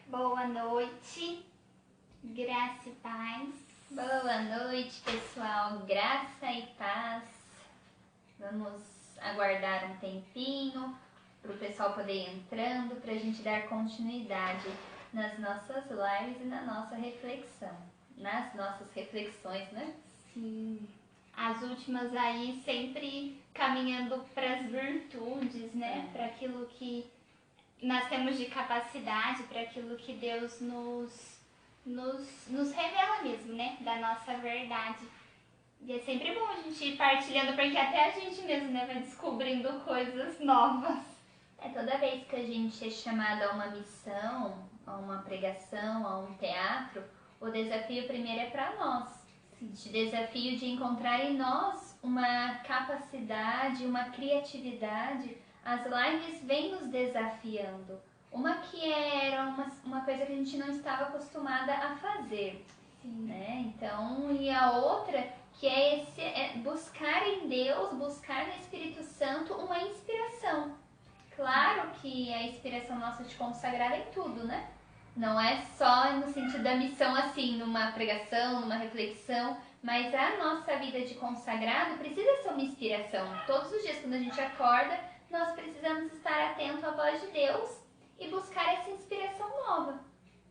Boa noite, graça e paz. Boa noite, pessoal, graça e paz. Vamos aguardar um tempinho para o pessoal poder ir entrando, para a gente dar continuidade nas nossas lives e na nossa reflexão, nas nossas reflexões, né? Sim, as últimas aí sempre caminhando para as virtudes, né? Para aquilo que nós temos de capacidade, para aquilo que Deus nos revela mesmo, né? Da nossa verdade. E é sempre bom a gente ir partilhando, porque até a gente mesmo, né, vai descobrindo coisas novas. Toda vez que a gente é chamado a uma missão, a uma pregação, a um teatro, o desafio primeiro é para nós. O desafio de encontrar em nós uma capacidade, uma criatividade. As lives vêm nos desafiando. Uma que era uma coisa que a gente não estava acostumada a fazer. Sim. Né? Então, e a outra que é buscar em Deus, buscar no Espírito Santo uma inspiração. Claro que a inspiração nossa de consagrar é em tudo, né? Não é só no sentido da missão assim, numa pregação, numa reflexão, mas a nossa vida de consagrado precisa ser uma inspiração. Todos os dias quando a gente acorda, nós precisamos estar atento à voz de Deus e buscar essa inspiração nova.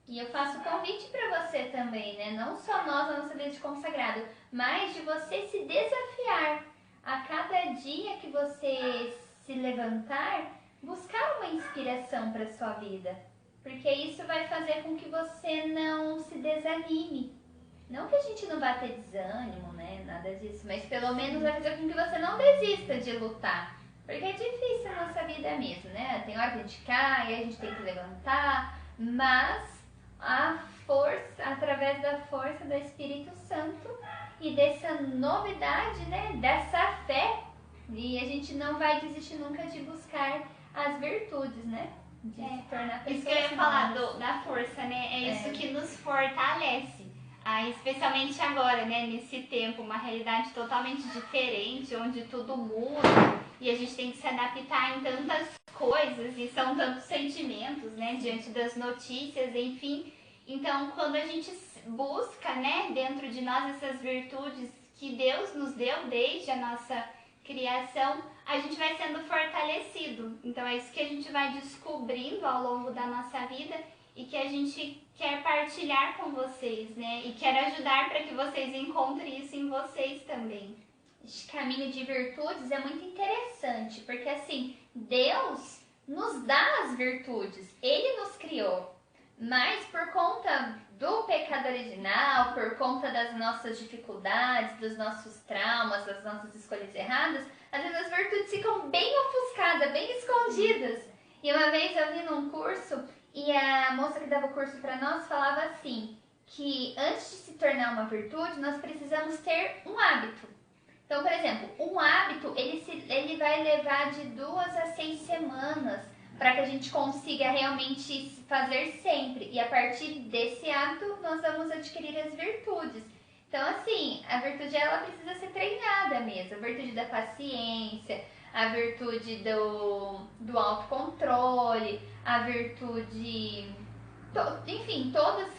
E eu faço convite para você também, né? Não só nós, a nossa vida de consagrado, mas de você se desafiar a cada dia que você se levantar, buscar uma inspiração para sua vida, porque isso vai fazer com que você não se desanime. Não que a gente não vá ter desânimo, né? Nada disso, mas pelo menos vai fazer com que você não desista de lutar. Porque é difícil a nossa vida mesmo, né? Tem hora que a gente cai, a gente tem que levantar, mas a força, através da força do Espírito Santo e dessa novidade, né? Dessa fé, e a gente não vai desistir nunca de buscar as virtudes, né? De se tornar pessoas. Isso que eu ia falar da força, né? É isso que nos fortalece. Especialmente agora, né? Nesse tempo, uma realidade totalmente diferente, onde tudo muda e a gente tem que se adaptar em tantas coisas e são tantos sentimentos, né? Diante das notícias, enfim. Então, quando a gente busca, né? Dentro de nós essas virtudes que Deus nos deu desde a nossa criação, a gente vai sendo fortalecido. Então é isso que a gente vai descobrindo ao longo da nossa vida e que a gente quer partilhar com vocês, né? E quer ajudar para que vocês encontrem isso em vocês também. Esse caminho de virtudes é muito interessante, porque assim, Deus nos dá as virtudes, Ele nos criou, mas por conta do pecado original, por conta das nossas dificuldades, dos nossos traumas, das nossas escolhas erradas, às vezes as virtudes ficam bem ofuscadas, bem escondidas. E uma vez eu vi num curso, e a moça que dava o curso para nós falava assim, que antes de se tornar uma virtude, nós precisamos ter um hábito. Então, por exemplo, um hábito, ele vai levar de 2 a 6 semanas para que a gente consiga realmente fazer sempre. E a partir desse hábito, nós vamos adquirir as virtudes. Então, assim, a virtude, ela precisa ser treinada mesmo. A virtude da paciência, a virtude do autocontrole, a virtude... Enfim, todas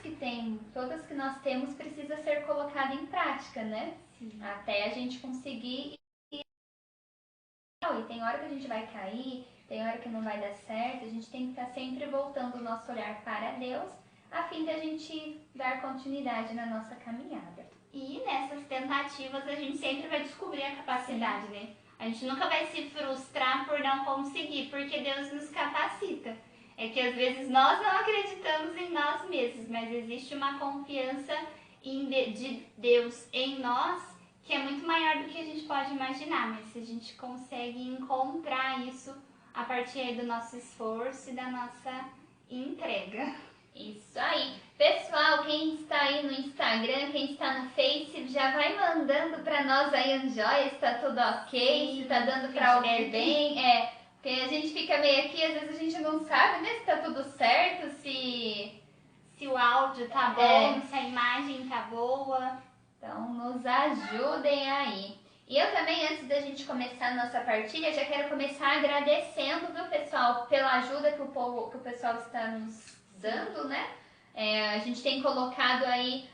que nós temos precisa ser colocada em prática, né? Sim. Até a gente conseguir. E tem hora que a gente vai cair, tem hora que não vai dar certo, a gente tem que estar sempre voltando o nosso olhar para Deus, a fim de a gente dar continuidade na nossa caminhada. E nessas tentativas a gente sempre vai descobrir a capacidade, né? A gente nunca vai se frustrar por não conseguir, porque Deus nos capacita. É que às vezes nós não acreditamos em nós mesmos, mas existe uma confiança de Deus em nós que é muito maior do que a gente pode imaginar, mas se a gente consegue encontrar isso a partir aí do nosso esforço e da nossa entrega. Isso aí. Pessoal, quem está aí no Instagram, quem está no Face, já vai mandando para nós aí as joias, se tá tudo ok, se tá dando para ouvir bem. Porque a gente fica meio aqui, às vezes a gente não sabe, né, se tá tudo certo, se o áudio tá bom, se a imagem tá boa. Então, nos ajudem aí. E eu também, antes da gente começar a nossa partilha, já quero começar agradecendo, viu, pessoal, pela ajuda que o pessoal está nos dando, né? A gente tem colocado aí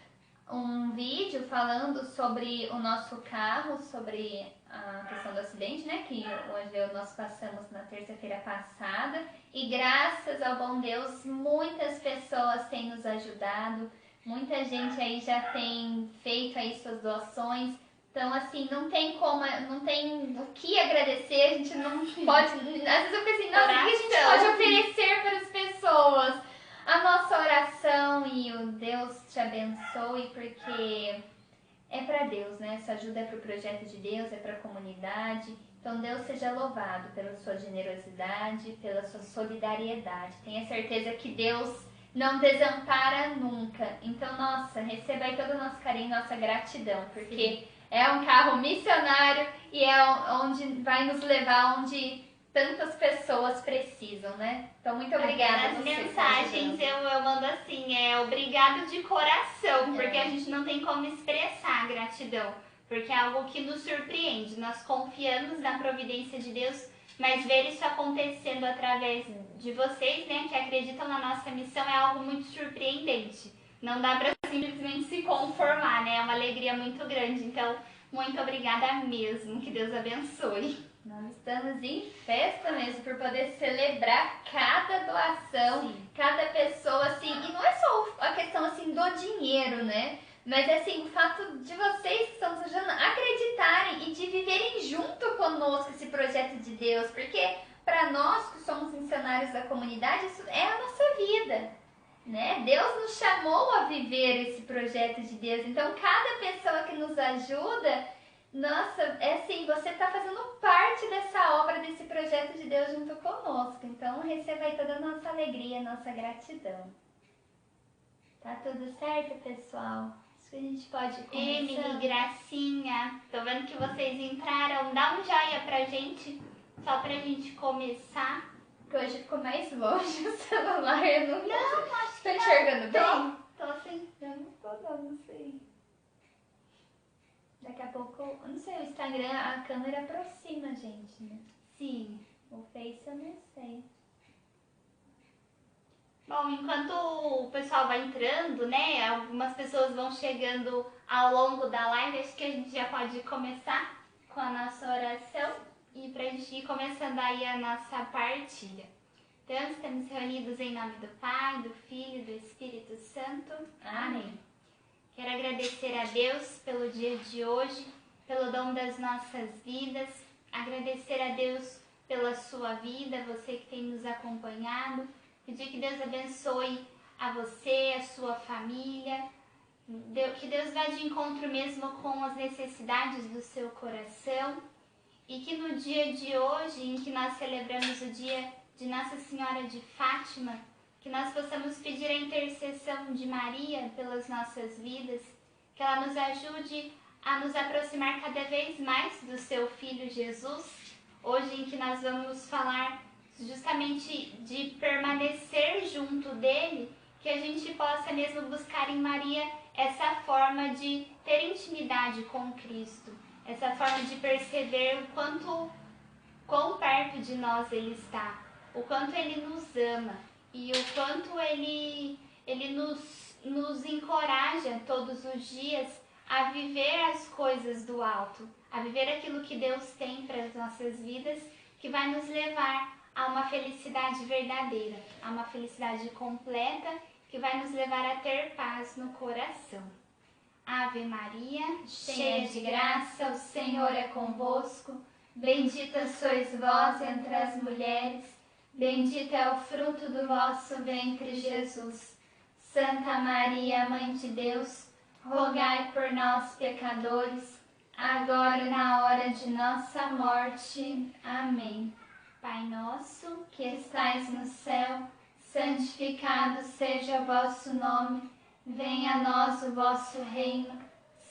um vídeo falando sobre o nosso carro, sobre a questão do acidente, né? Que hoje nós passamos na terça-feira passada. E graças ao bom Deus, muitas pessoas têm nos ajudado. Muita gente aí já tem feito aí suas doações. Então, assim, não tem o que agradecer, a gente não pode... Às vezes eu penso assim, nossa, o que a gente pode oferecer para as pessoas? A nossa oração e o Deus te abençoe, porque é para Deus, né? Essa ajuda é para o projeto de Deus, é para a comunidade. Então, Deus seja louvado pela sua generosidade, pela sua solidariedade. Tenha certeza que Deus não desampara nunca. Então, nossa, receba aí todo o nosso carinho, nossa gratidão, porque é um carro missionário e é onde vai nos levar onde tantas pessoas precisam, né? Então, muito obrigada. As mensagens eu mando assim, obrigado de coração, porque a gente não tem como expressar a gratidão, porque é algo que nos surpreende. Nós confiamos na providência de Deus, mas ver isso acontecendo através de vocês, né, que acreditam na nossa missão, é algo muito surpreendente. Não dá para simplesmente se conformar, né? É uma alegria muito grande. Então, muito obrigada mesmo. Que Deus abençoe. Nós estamos em festa mesmo por poder celebrar cada doação, sim, cada pessoa, assim, e não é só a questão, assim, do dinheiro, né? Mas, assim, o fato de vocês que estão nos ajudando a acreditarem e de viverem junto conosco esse projeto de Deus, porque para nós que somos missionários da comunidade, isso é a nossa vida, né? Deus nos chamou a viver esse projeto de Deus, então cada pessoa que nos ajuda, nossa, é assim, você está fazendo parte dessa obra, desse projeto de Deus junto conosco. Então, receba aí toda a nossa alegria, nossa gratidão. Tá tudo certo, pessoal? Acho que a gente pode começar. Emily, Gracinha, tô vendo que vocês entraram. Dá um joinha pra gente, só pra gente começar. Que hoje ficou mais longe o celular, eu não acho que tô enxergando bem? Tô sim. Eu não sei. Daqui a pouco, eu não sei, o Instagram, a câmera aproxima a gente, né? Sim. O Face eu não sei. Bom, enquanto o pessoal vai entrando, né, algumas pessoas vão chegando ao longo da live, acho que a gente já pode começar com a nossa oração e pra gente ir começando aí a nossa partilha. Então, estamos reunidos em nome do Pai, do Filho e do Espírito Santo. Amém. Quero agradecer a Deus pelo dia de hoje, pelo dom das nossas vidas, agradecer a Deus pela sua vida, você que tem nos acompanhado, pedir que Deus abençoe a você, a sua família, que Deus vá de encontro mesmo com as necessidades do seu coração e que no dia de hoje, em que nós celebramos o dia de Nossa Senhora de Fátima, que nós possamos pedir a intercessão de Maria pelas nossas vidas, que ela nos ajude a nos aproximar cada vez mais do seu Filho Jesus, hoje em que nós vamos falar justamente de permanecer junto dele, que a gente possa mesmo buscar em Maria essa forma de ter intimidade com Cristo, essa forma de perceber quão perto de nós ele está, o quanto ele nos ama, e o quanto ele nos encoraja todos os dias a viver as coisas do alto, a viver aquilo que Deus tem para as nossas vidas, que vai nos levar a uma felicidade verdadeira, a uma felicidade completa, que vai nos levar a ter paz no coração. Ave Maria, cheia de graça, o Senhor é convosco, bendita sois vós entre as mulheres, bendito é o fruto do vosso ventre, Jesus. Santa Maria, Mãe de Deus, rogai por nós, pecadores, agora e na hora de nossa morte. Amém. Pai nosso, que estais no céu, santificado seja o vosso nome. Venha a nós o vosso reino.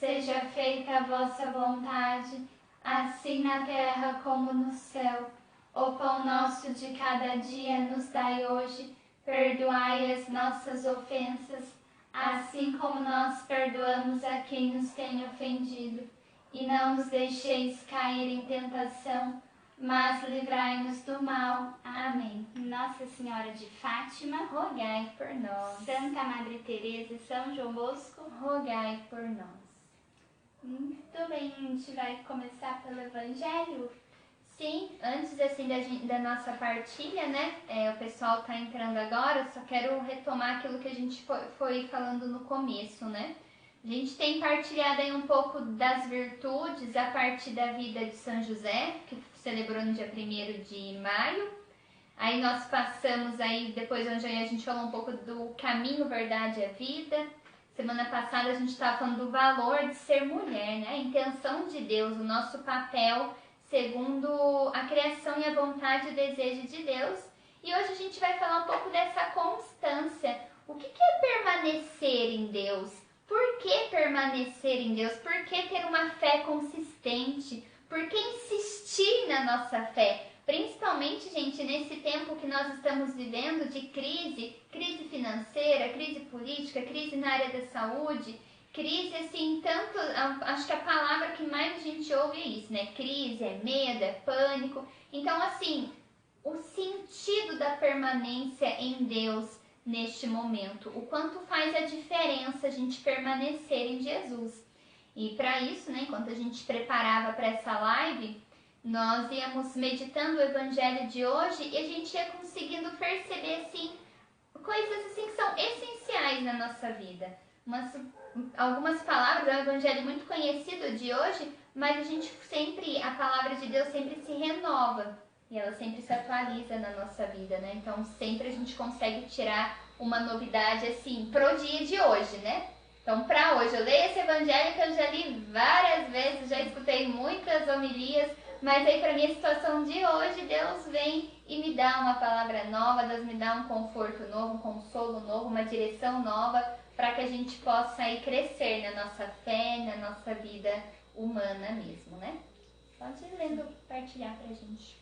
Seja feita a vossa vontade, assim na terra como no céu. O pão nosso de cada dia nos dai hoje, perdoai as nossas ofensas, assim como nós perdoamos a quem nos tem ofendido. E não nos deixeis cair em tentação, mas livrai-nos do mal. Amém. Nossa Senhora de Fátima, rogai por nós. Santa Madre Teresa e São João Bosco, rogai por nós. Muito bem, a gente vai começar pelo Evangelho. Sim, antes assim da nossa partilha, né? O pessoal tá entrando agora, eu só quero retomar aquilo que a gente foi falando no começo, né? A gente tem partilhado aí um pouco das virtudes a partir da vida de São José, que celebrou no dia 1º de maio. Aí nós passamos aí, depois onde a gente falou um pouco do caminho, verdade e a vida. Semana passada a gente estava falando do valor de ser mulher, né? A intenção de Deus, o nosso papel segundo a criação e a vontade e o desejo de Deus. E hoje a gente vai falar um pouco dessa constância. O que é permanecer em Deus? Por que permanecer em Deus? Por que ter uma fé consistente? Por que insistir na nossa fé? Principalmente, gente, nesse tempo que nós estamos vivendo de crise financeira, crise política, crise na área da saúde, crise assim, tanto, acho que a palavra que mais a gente ouve é isso, né? Crise, é medo, é pânico. Então, assim, o sentido da permanência em Deus neste momento, o quanto faz a diferença a gente permanecer em Jesus. E para isso, né, enquanto a gente preparava para essa live, nós íamos meditando o evangelho de hoje e a gente ia conseguindo perceber assim, coisas assim que são essenciais na nossa vida. Algumas palavras, é um evangelho muito conhecido de hoje, mas a palavra de Deus sempre se renova e ela sempre se atualiza na nossa vida, né? Então sempre a gente consegue tirar uma novidade assim pro dia de hoje, né? Então para hoje, eu leio esse evangelho que eu já li várias vezes, já escutei muitas homilias, mas aí para minha situação de hoje, Deus vem e me dá uma palavra nova, Deus me dá um conforto novo, um consolo novo, uma direção nova, para que a gente possa aí crescer na nossa fé, na nossa vida humana mesmo, né? Pode ir lendo, partilhar pra gente.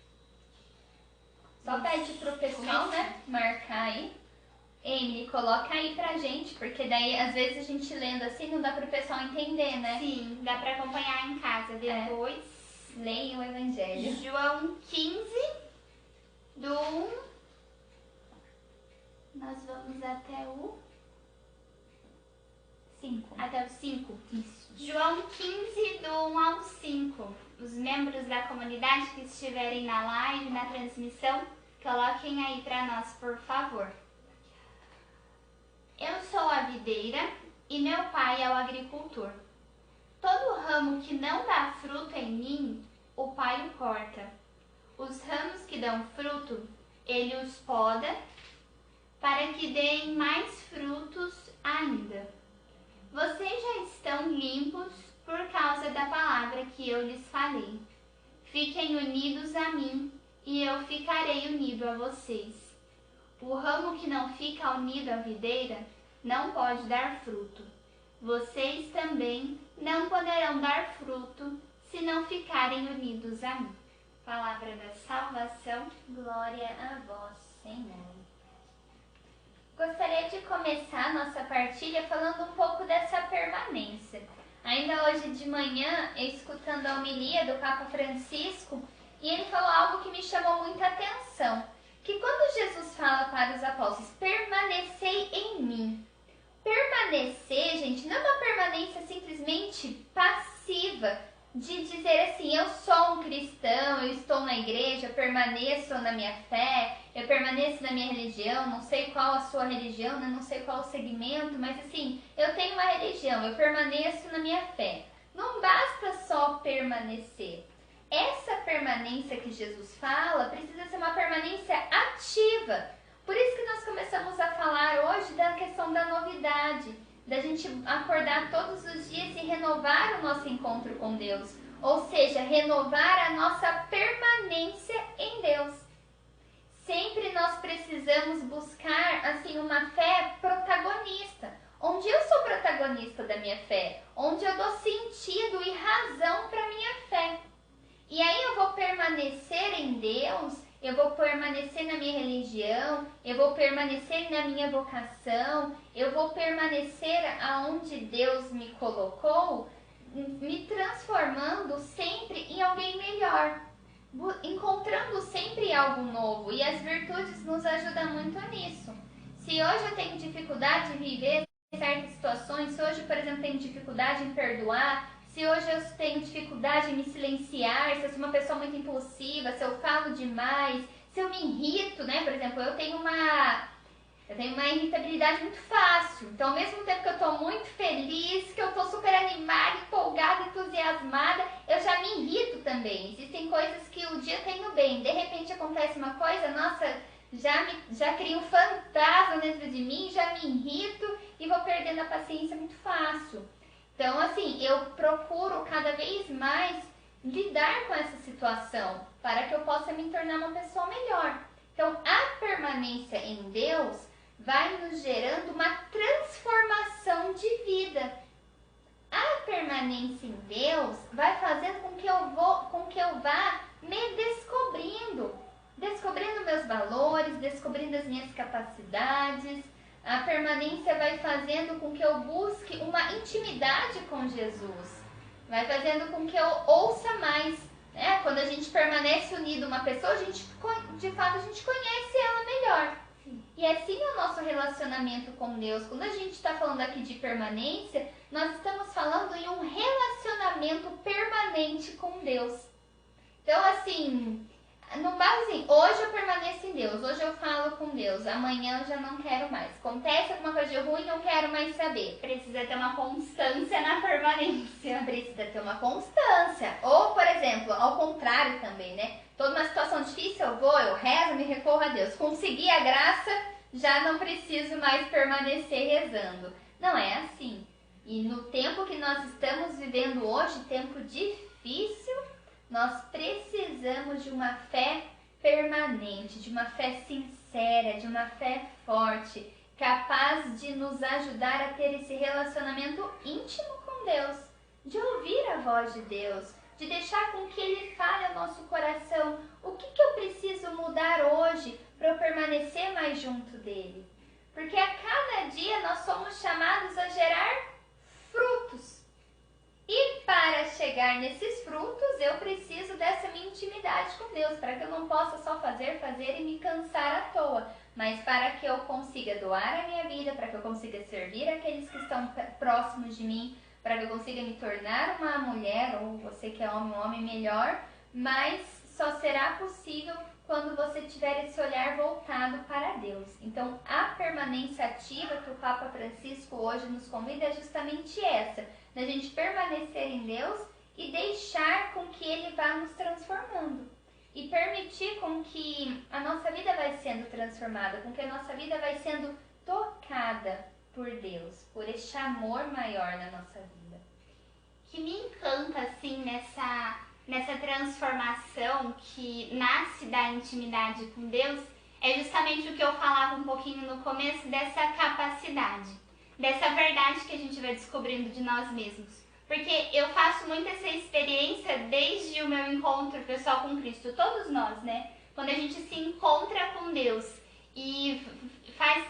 Só pede pro pessoal, né, marcar aí. Emily, coloca aí pra gente, porque daí às vezes a gente lendo assim não dá pro pessoal entender, né? Sim, dá pra acompanhar em casa depois. Leia o Evangelho. João 15, do 1. Nós vamos até o 5. Até o 5. Isso. João 15, do 1 ao 5. Os membros da comunidade que estiverem na live, na transmissão, coloquem aí para nós, por favor. Eu sou a videira e meu pai é o agricultor. Todo ramo que não dá fruto em mim, o pai o corta. Os ramos que dão fruto, ele os poda, para que deem mais frutos ainda. Vocês já estão limpos por causa da palavra que eu lhes falei. Fiquem unidos a mim e eu ficarei unido a vocês. O ramo que não fica unido à videira não pode dar fruto. Vocês também não poderão dar fruto se não ficarem unidos a mim. Palavra da salvação. Glória a vós, Senhor. Gostaria de começar a nossa partilha falando um pouco dessa permanência. Ainda hoje de manhã, escutando a homilia do Papa Francisco, e ele falou algo que me chamou muita atenção, que quando Jesus fala para os apóstolos, permanecei em mim. Permanecer, gente, não é uma permanência simplesmente passiva, de dizer assim, eu sou um cristão, eu estou na igreja, eu permaneço na minha fé, eu permaneço na minha religião, não sei qual a sua religião, né? Não sei qual o segmento, mas assim, eu tenho uma religião, eu permaneço na minha fé. Não basta só permanecer. Essa permanência que Jesus fala precisa ser uma permanência ativa. Por isso que nós começamos a falar hoje da questão da novidade, da gente acordar todos os dias e renovar o nosso encontro com Deus, ou seja, renovar a nossa permanência em Deus. Sempre nós precisamos buscar assim uma fé protagonista, onde eu sou protagonista da minha fé, onde eu dou sentido e razão para minha fé. E aí eu vou permanecer em Deus, eu vou permanecer na minha religião, eu vou permanecer na minha vocação, eu vou permanecer aonde Deus me colocou, me transformando sempre em alguém melhor. encontrando sempre algo novo. E as virtudes nos ajudam muito nisso. Se hoje eu tenho dificuldade de viver certas situações, se hoje, por exemplo, tenho dificuldade em perdoar, se hoje eu tenho dificuldade em me silenciar, se eu sou uma pessoa muito impulsiva, se eu falo demais, se eu me irrito, né? Por exemplo, eu tenho uma irritabilidade muito fácil. Então, ao mesmo tempo que eu tô muito feliz, que eu tô super animada, empolgada, entusiasmada, eu já me irrito também. Existem coisas que o dia tenho bem, de repente acontece uma coisa, nossa, já cria um fantasma dentro de mim, já me irrito e vou perdendo a paciência muito fácil. Então, assim, eu procuro cada vez mais lidar com essa situação para que eu possa me tornar uma pessoa melhor. Então, a permanência em Deus vai nos gerando uma transformação de vida. A permanência em Deus vai fazendo com que eu vá me descobrindo meus valores, descobrindo as minhas capacidades. A permanência vai fazendo com que eu busque uma intimidade com Jesus. Vai fazendo com que eu ouça mais. Né? Quando a gente permanece unido a uma pessoa, de fato a gente conhece ela melhor. E assim é o nosso relacionamento com Deus. Quando a gente está falando aqui de permanência, nós estamos falando em um relacionamento permanente com Deus. Então, assim, não basta assim, hoje eu permaneço em Deus, hoje eu falo com Deus, amanhã eu já não quero mais. Acontece alguma coisa de ruim, não quero mais saber. Precisa ter uma constância na permanência. Precisa ter uma constância. Ou, por exemplo, ao contrário também, né? Toda uma situação difícil, eu rezo, me recorro a Deus. Consegui a graça, já não preciso mais permanecer rezando. Não é assim. E no tempo que nós estamos vivendo hoje, tempo difícil, nós precisamos de uma fé permanente, de uma fé sincera, de uma fé forte, capaz de nos ajudar a ter esse relacionamento íntimo com Deus, de ouvir a voz de Deus, de deixar com que Ele fale ao nosso coração o que eu preciso mudar hoje para eu permanecer mais junto dEle. Porque a cada dia nós somos chamados a gerar frutos. E para chegar nesses frutos, eu preciso dessa minha intimidade com Deus, para que eu não possa só fazer e me cansar à toa, mas para que eu consiga doar a minha vida, para que eu consiga servir aqueles que estão próximos de mim, para que eu consiga me tornar uma mulher, ou você que é homem, um homem melhor, mas só será possível quando você tiver esse olhar voltado para Deus. Então, a permanência ativa que o Papa Francisco hoje nos convida é justamente essa, da gente permanecer em Deus e deixar com que Ele vá nos transformando. E permitir com que a nossa vida vai sendo transformada, com que a nossa vida vai sendo tocada por Deus, por este amor maior na nossa vida. Que me encanta, assim, nessa transformação que nasce da intimidade com Deus, é justamente o que eu falava um pouquinho no começo, dessa capacidade, dessa verdade que a gente vai descobrindo de nós mesmos. Porque eu faço muito essa experiência desde o meu encontro pessoal com Cristo, todos nós, né? Quando a gente se encontra com Deus e faz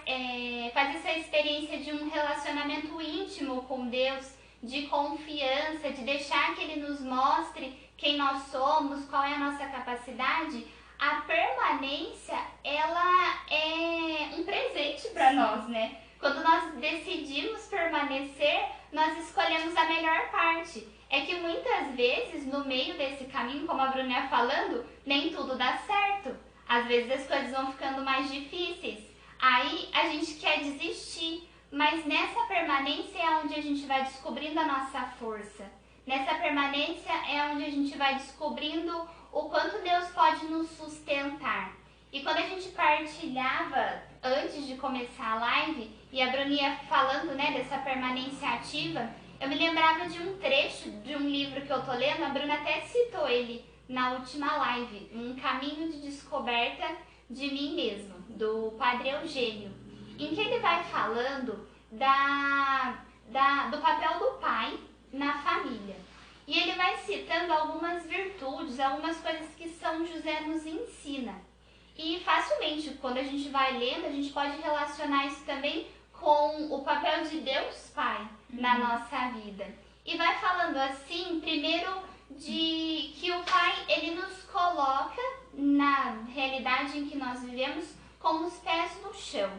essa experiência de um relacionamento íntimo com Deus, de confiança, de deixar que Ele nos mostre quem nós somos, qual é a nossa capacidade, a permanência, ela é um presente para nós, né? Quando nós decidimos permanecer, nós escolhemos a melhor parte. É que muitas vezes, no meio desse caminho, como a Bruna ia falando, nem tudo dá certo. Às vezes as coisas vão ficando mais difíceis. Aí a gente quer desistir. Mas nessa permanência é onde a gente vai descobrindo a nossa força. Nessa permanência é onde a gente vai descobrindo o quanto Deus pode nos sustentar. E quando a gente partilhava, antes de começar a live, e a Bruninha falando, né, dessa permanência ativa, eu me lembrava de um trecho de um livro que eu tô lendo, a Bruna até citou ele na última live, Um Caminho de Descoberta de Mim Mesmo, do Padre Eugênio, em que ele vai falando do papel do pai na família. E ele vai citando algumas virtudes, algumas coisas que São José nos ensina. E facilmente, quando a gente vai lendo, a gente pode relacionar isso também com o papel de Deus Pai na nossa vida. E vai falando assim, primeiro de que o Pai, ele nos coloca na realidade em que nós vivemos com os pés no chão.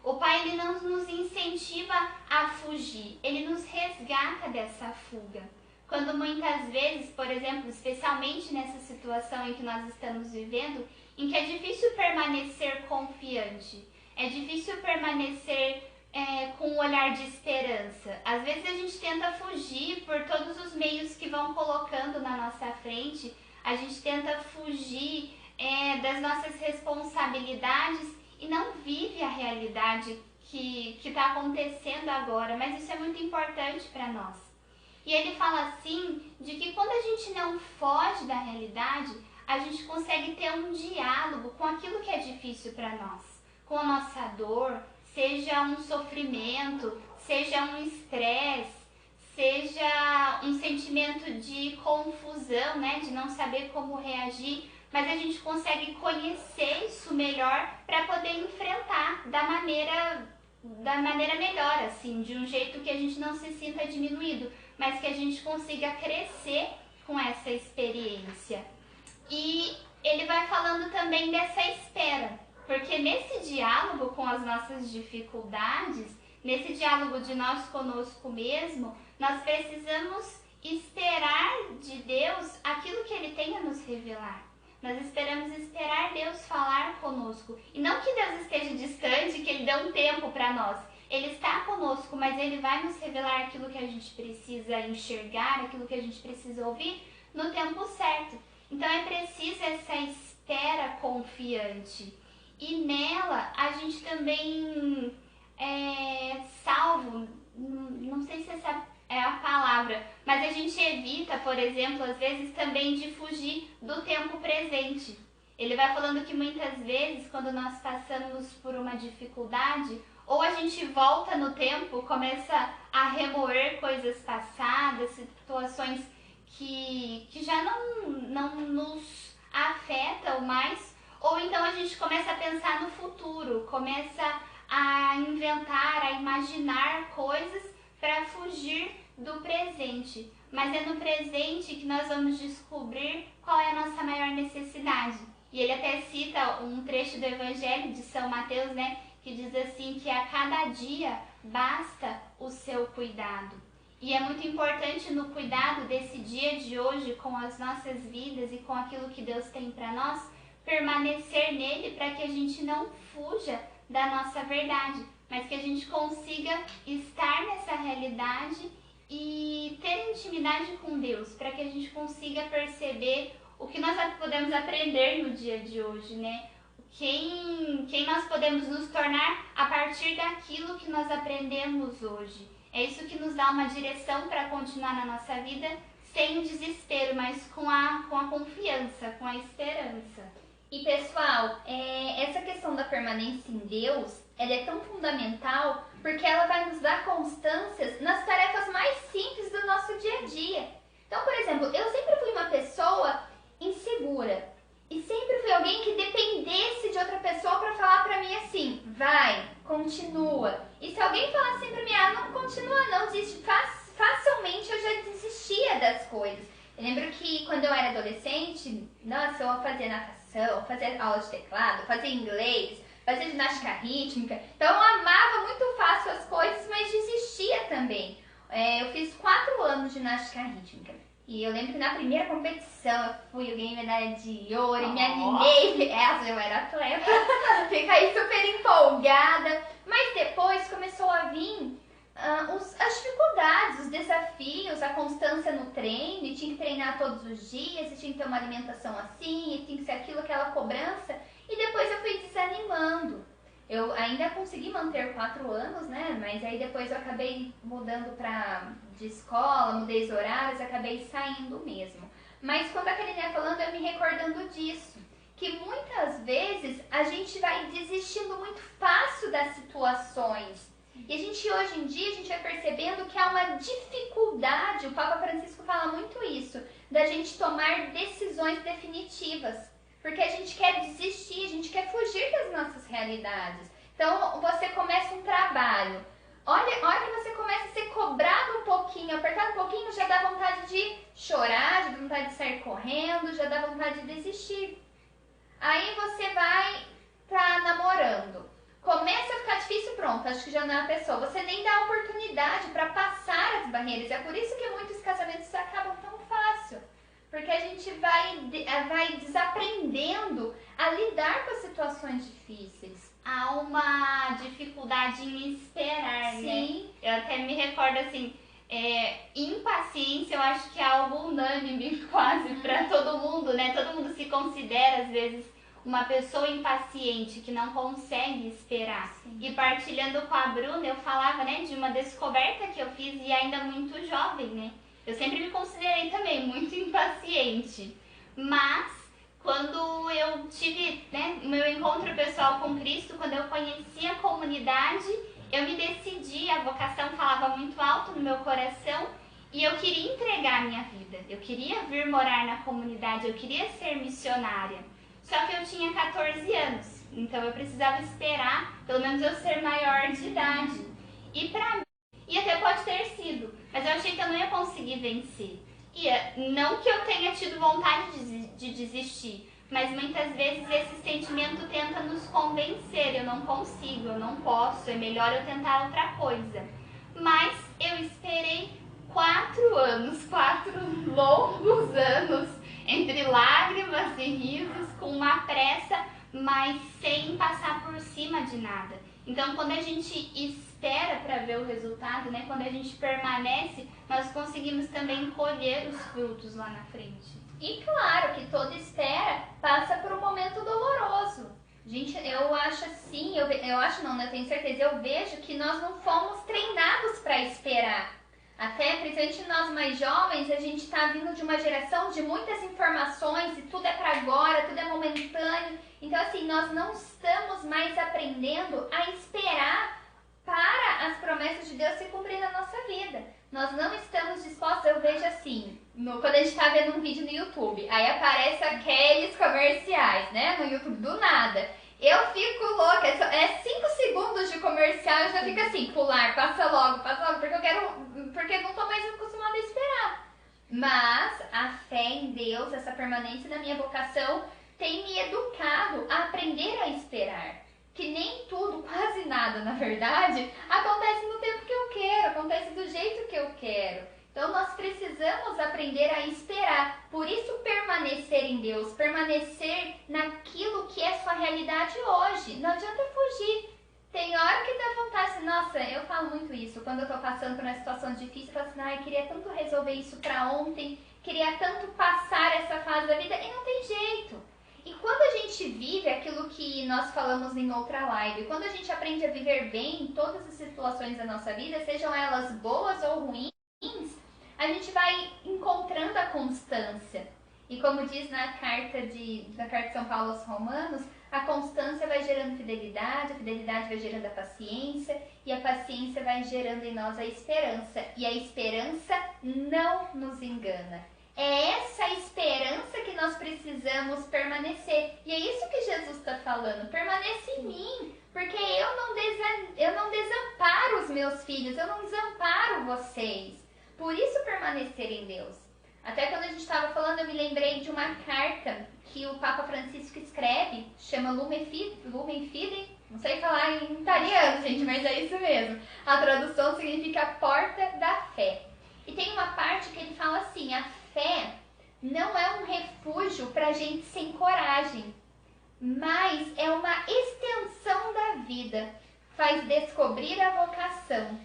O Pai, ele não nos incentiva a fugir, ele nos resgata dessa fuga. Quando muitas vezes, por exemplo, especialmente nessa situação em que nós estamos vivendo, em que é difícil permanecer confiante, é difícil permanecer com um olhar de esperança. Às vezes a gente tenta fugir por todos os meios que vão colocando na nossa frente, a gente tenta fugir das nossas responsabilidades e não vive a realidade que está acontecendo agora, mas isso é muito importante para nós. E ele fala assim, de que quando a gente não foge da realidade, a gente consegue ter um diálogo com aquilo que é difícil para nós, com a nossa dor, seja um sofrimento, seja um estresse, seja um sentimento de confusão, né, de não saber como reagir, mas a gente consegue conhecer isso melhor para poder enfrentar da maneira melhor, assim, de um jeito que a gente não se sinta diminuído, mas que a gente consiga crescer com essa experiência. E ele vai falando também dessa espera, porque nesse diálogo com as nossas dificuldades, nesse diálogo de nós conosco mesmo, nós precisamos esperar de Deus aquilo que Ele tem a nos revelar. Nós esperamos esperar Deus falar conosco. E não que Deus esteja distante, que Ele dê um tempo para nós. Ele está conosco, mas Ele vai nos revelar aquilo que a gente precisa enxergar, aquilo que a gente precisa ouvir no tempo certo. Então é preciso essa espera confiante. E nela a gente também é salvo, não sei se essa é a palavra, mas a gente evita, por exemplo, às vezes também de fugir do tempo presente. Ele vai falando que muitas vezes, quando nós passamos por uma dificuldade, ou a gente volta no tempo, começa a remoer coisas passadas, situações que já não nos afetam mais, ou então a gente começa a pensar no futuro, começa a inventar, a imaginar coisas para fugir do presente. Mas é no presente que nós vamos descobrir qual é a nossa maior necessidade. E ele até cita um trecho do Evangelho de São Mateus, né, que diz assim que a cada dia basta o seu cuidado. E é muito importante no cuidado desse dia de hoje com as nossas vidas e com aquilo que Deus tem para nós, permanecer nele para que a gente não fuja da nossa verdade, mas que a gente consiga estar nessa realidade e ter intimidade com Deus, para que a gente consiga perceber o que nós podemos aprender no dia de hoje, né? Quem nós podemos nos tornar a partir daquilo que nós aprendemos hoje. É isso que nos dá uma direção para continuar na nossa vida sem desespero, mas com a confiança, com a esperança. E pessoal, essa questão da permanência em Deus, ela é tão fundamental porque ela vai nos dar constâncias nas tarefas mais simples do nosso dia a dia. Então, por exemplo, eu sempre fui uma pessoa insegura e sempre fui alguém que dependesse de outra pessoa para falar para mim assim, vai, continua. E se alguém falasse assim para mim, não continua não, desiste, facilmente eu já desistia das coisas. Eu lembro que quando eu era adolescente, nossa, eu fazia natação, fazia aula de teclado, fazia inglês, fazia ginástica rítmica. Então eu amava muito fácil as coisas, mas desistia também. Eu fiz 4 anos de ginástica rítmica. E eu lembro que na primeira competição eu ganhei medalha de ouro e me animei. Eu era atleta, fiquei super empolgada. Mas depois começou a vir as dificuldades, os desafios, a constância no treino, e tinha que treinar todos os dias, e tinha que ter uma alimentação assim, e tinha que ser aquilo, aquela cobrança, e depois eu fui desanimando. Eu ainda consegui manter 4 anos, né, mas aí depois eu acabei mudando de escola, mudei os horários, acabei saindo mesmo. Mas quando a Karine ia falando, eu me recordando disso, que muitas vezes a gente vai desistindo muito fácil das situações. E a gente hoje em dia, a gente vai percebendo que há uma dificuldade, o Papa Francisco fala muito isso, da gente tomar decisões definitivas. Porque a gente quer desistir, a gente quer fugir das nossas realidades. Então você começa um trabalho, olha que você começa a ser cobrado um pouquinho apertar um pouquinho, já dá vontade de chorar, já dá vontade de sair correndo, já dá vontade de desistir. Aí você tá namorando. Começa a ficar difícil, pronto, acho que já não é a pessoa. Você nem dá oportunidade para passar as barreiras. É por isso que muitos casamentos acabam tão fácil. Porque a gente vai desaprendendo a lidar com as situações difíceis. Há uma dificuldade em esperar, Sim. né? Eu até me recordo assim, impaciência eu acho que é algo unânime quase para todo mundo, né? Todo mundo se considera às vezes uma pessoa impaciente que não consegue esperar. Sim. E partilhando com a Bruna, eu falava, né, de uma descoberta que eu fiz e ainda muito jovem, né? Eu sempre me considerei também muito impaciente, mas quando eu tive, né, o meu encontro pessoal com Cristo, quando eu conheci a comunidade, eu me decidi, a vocação falava muito alto no meu coração e eu queria entregar a minha vida. Eu queria vir morar na comunidade, eu queria ser missionária. Só que eu tinha 14 anos, então eu precisava esperar, pelo menos eu ser maior de idade. E até pode ter sido, mas eu achei que eu não ia conseguir vencer. E não que eu tenha tido vontade de desistir, mas muitas vezes esse sentimento tenta nos convencer, eu não consigo, eu não posso, é melhor eu tentar outra coisa. Mas eu esperei 4 anos, 4 longos anos, entre lágrimas e risos, com uma pressa, mas sem passar por cima de nada. Então, quando a gente espera para ver o resultado, né? Quando a gente permanece, nós conseguimos também colher os frutos lá na frente. E claro que toda espera passa por um momento doloroso. Gente, eu acho assim, eu acho não, né? Eu tenho certeza, eu vejo que nós não fomos treinados para esperar. Até, principalmente nós mais jovens, a gente está vindo de uma geração de muitas informações e tudo é para agora, tudo é momentâneo. Então, assim, nós não estamos mais aprendendo a esperar para as promessas de Deus se cumprir na nossa vida. Nós não estamos dispostos, eu vejo assim, quando a gente está vendo um vídeo no YouTube, aí aparece aqueles comerciais, né, no YouTube do nada. Eu fico louca, é 5 segundos de comercial, eu já fico assim, pular, passa logo, porque eu não tô mais acostumada a esperar. Mas a fé em Deus, essa permanência na minha vocação, tem me educado a aprender a esperar. Que nem tudo, quase nada, na verdade, acontece no tempo que eu quero, acontece do jeito que eu quero. Então nós precisamos aprender a esperar. Por isso permanecer em Deus, permanecer naquilo que é sua realidade hoje. Não adianta fugir. Tem hora que dá vontade, nossa, eu falo muito isso. Quando eu tô passando por uma situação difícil, eu falo assim, ai, queria tanto resolver isso pra ontem, queria tanto passar essa fase da vida e não tem jeito. E quando a gente vive aquilo que nós falamos em outra live, quando a gente aprende a viver bem em todas as situações da nossa vida, sejam elas boas ou ruins, a gente vai encontrando a constância. E como diz na carta de São Paulo aos Romanos, a constância vai gerando fidelidade, a fidelidade vai gerando a paciência, e a paciência vai gerando em nós a esperança. E a esperança não nos engana. É essa esperança que nós precisamos permanecer. E é isso que Jesus está falando. Permaneça em mim, porque eu não desamparo os meus filhos, eu não desamparo vocês. Por isso permanecer em Deus. Até quando a gente estava falando, eu me lembrei de uma carta que o Papa Francisco escreve, chama Lumen Fidei, não sei falar em italiano, gente, mas é isso mesmo. A tradução significa porta da fé. E tem uma parte que ele fala assim, a fé não é um refúgio para gente sem coragem, mas é uma extensão da vida, faz descobrir a vocação,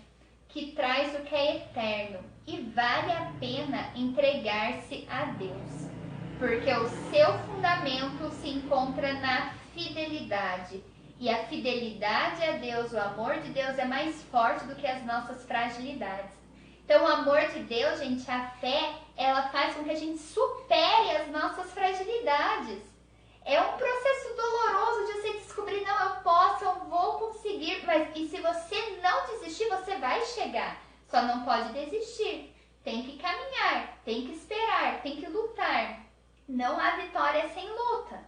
que traz o que é eterno, e vale a pena entregar-se a Deus, porque o seu fundamento se encontra na fidelidade, e a fidelidade a Deus, o amor de Deus é mais forte do que as nossas fragilidades. Então o amor de Deus, gente, a fé, ela faz com que a gente supere as nossas fragilidades. É um processo doloroso de você descobrir, não, eu posso, eu vou conseguir, mas e se você não desistir, você vai chegar. Só não pode desistir. Tem que caminhar, tem que esperar, tem que lutar. Não há vitória sem luta.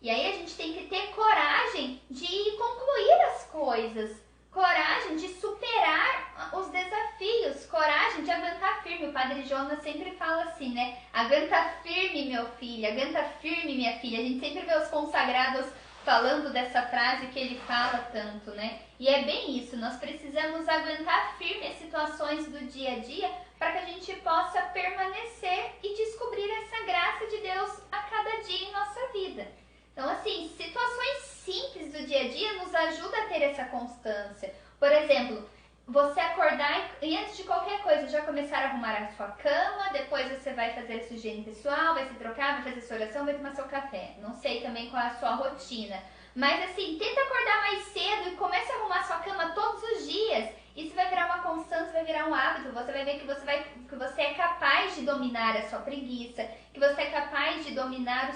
E aí a gente tem que ter coragem de concluir as coisas, coragem de superar os desafios, coragem de aguentar firme. O Padre Jonas sempre fala assim, né? Aguenta firme, meu filho, aguenta firme, minha filha. A gente sempre vê os consagrados falando dessa frase que ele fala tanto, né? E é bem isso, nós precisamos aguentar firme as situações do dia a dia para que a gente possa permanecer e descobrir essa graça de Deus a cada dia em nossa vida. Então, assim, situações simples do dia a dia nos ajudam a ter essa constância. Por exemplo, você acordar e antes de qualquer coisa já começar a arrumar a sua cama, depois você vai fazer a sua higiene pessoal, vai se trocar, vai fazer sua oração, vai tomar seu café. Não sei também qual é a sua rotina. Mas assim, tenta acordar mais cedo e comece a arrumar a sua cama todos os dias. Isso vai virar uma constância, vai virar um hábito. Você vai ver que você é capaz de dominar a sua preguiça, que você é capaz de dominar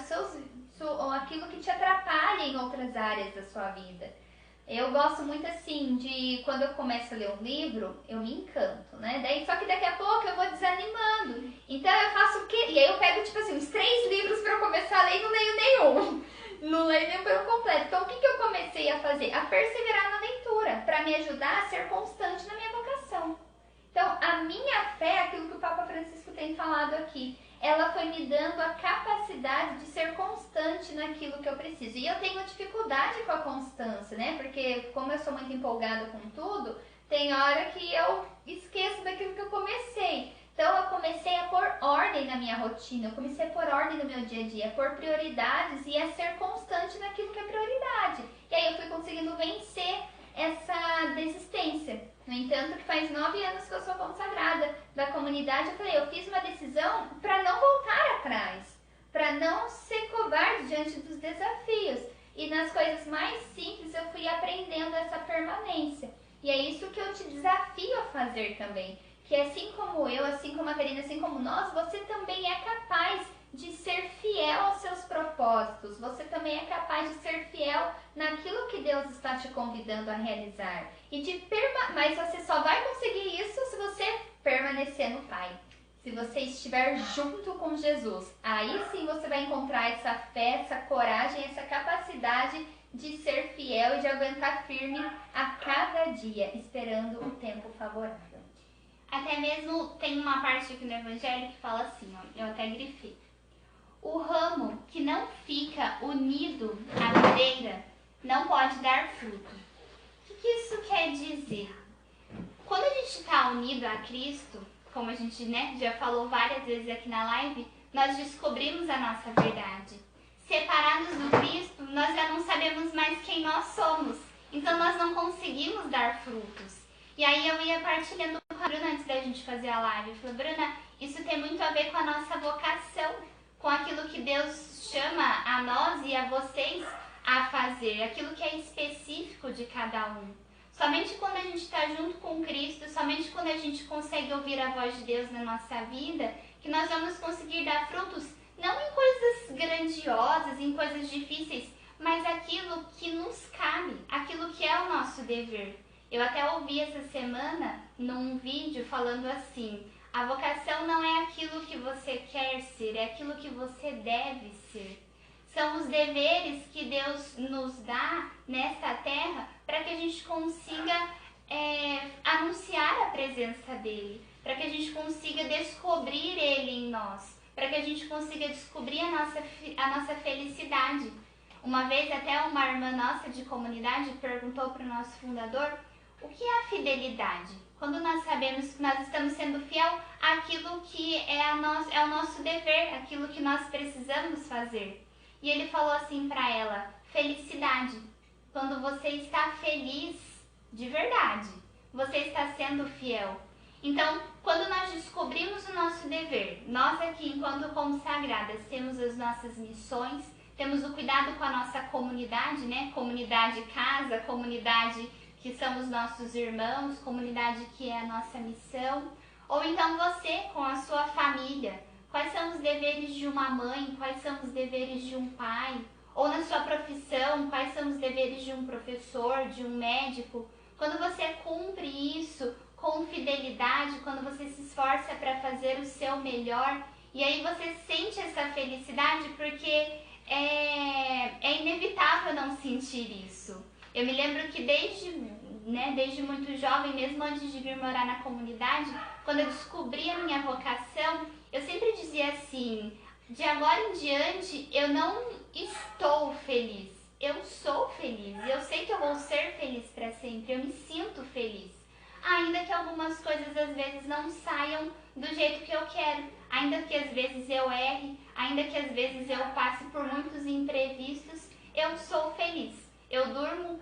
aquilo que te atrapalha em outras áreas da sua vida. Eu gosto muito assim de quando eu começo a ler um livro, eu me encanto, né? Só que daqui a pouco eu vou desanimando. Então eu faço o quê? E aí eu pego tipo assim, uns 3 livros para eu começar a ler e não leio nenhum. Não leio nem por completo. Então o que eu comecei a fazer? A perseverar na leitura, para me ajudar a ser constante na minha vocação. Então a minha fé, aquilo que o Papa Francisco tem falado aqui, ela foi me dando a capacidade de ser constante naquilo que eu preciso. E eu tenho dificuldade com a constância, né? Porque como eu sou muito empolgada com tudo, tem hora que eu esqueço daquilo que eu comecei. Então eu comecei a pôr ordem na minha rotina, eu comecei a pôr ordem no meu dia a dia, a pôr prioridades e a ser constante naquilo que é prioridade. E aí eu fui conseguindo vencer essa desistência. No entanto, que faz 9 anos que eu sou consagrada da comunidade, eu falei, eu fiz uma decisão para não voltar atrás, para não ser covarde diante dos desafios. E nas coisas mais simples eu fui aprendendo essa permanência. E é isso que eu te desafio a fazer também. Que assim como eu, assim como a Karina, assim como nós, você também é capaz de ser fiel aos seus propósitos. Você também é capaz de ser fiel naquilo que Deus está te convidando a realizar. Mas você só vai conseguir isso se você permanecer no Pai. Se você estiver junto com Jesus. Aí sim você vai encontrar essa fé, essa coragem, essa capacidade de ser fiel e de aguentar firme a cada dia, esperando o tempo favorável. Até mesmo tem uma parte aqui no Evangelho que fala assim, ó, eu até grifei. O ramo que não fica unido à videira não pode dar fruto. O que isso quer dizer? Quando a gente está unido a Cristo, como a gente já falou várias vezes aqui na live, nós descobrimos a nossa verdade. Separados do Cristo, nós já não sabemos mais quem nós somos. Então nós não conseguimos dar frutos. E aí eu ia partilhando com a Bruna antes da gente fazer a live. Eu falei, Bruna, isso tem muito a ver com a nossa vocação, com aquilo que Deus chama a nós e a vocês a fazer, aquilo que é específico de cada um. Somente quando a gente está junto com Cristo, somente quando a gente consegue ouvir a voz de Deus na nossa vida, que nós vamos conseguir dar frutos, não em coisas grandiosas, em coisas difíceis, mas aquilo que nos cabe, aquilo que é o nosso dever. Eu até ouvi essa semana num vídeo falando assim, a vocação não é aquilo que você quer ser, é aquilo que você deve ser. São os deveres que Deus nos dá nesta terra para que a gente consiga anunciar a presença dEle, para que a gente consiga descobrir Ele em nós, para que a gente consiga descobrir a nossa felicidade. Uma vez até uma irmã nossa de comunidade perguntou para o nosso fundador o que é a fidelidade? Quando nós sabemos que nós estamos sendo fiel àquilo que é o nosso dever, aquilo que nós precisamos fazer. E ele falou assim para ela, felicidade. Quando você está feliz de verdade, você está sendo fiel. Então, quando nós descobrimos o nosso dever, nós aqui, enquanto consagradas, temos as nossas missões, temos o cuidado com a nossa comunidade, né? Comunidade casa, comunidade que são os nossos irmãos, comunidade que é a nossa missão. Ou então você com a sua família. Quais são os deveres de uma mãe? Quais são os deveres de um pai? Ou na sua profissão, quais são os deveres de um professor, de um médico? Quando você cumpre isso com fidelidade, quando você se esforça para fazer o seu melhor, e aí você sente essa felicidade porque é inevitável não sentir isso. Eu me lembro que desde né, desde muito jovem, mesmo antes de vir morar na comunidade, quando eu descobri a minha vocação, eu sempre dizia assim, de agora em diante eu não estou feliz, eu sou feliz, eu sei que eu vou ser feliz para sempre, eu me sinto feliz. Ainda que algumas coisas às vezes não saiam do jeito que eu quero, ainda que às vezes eu erre, ainda que às vezes eu passe por muitos imprevistos, eu sou feliz. Eu durmo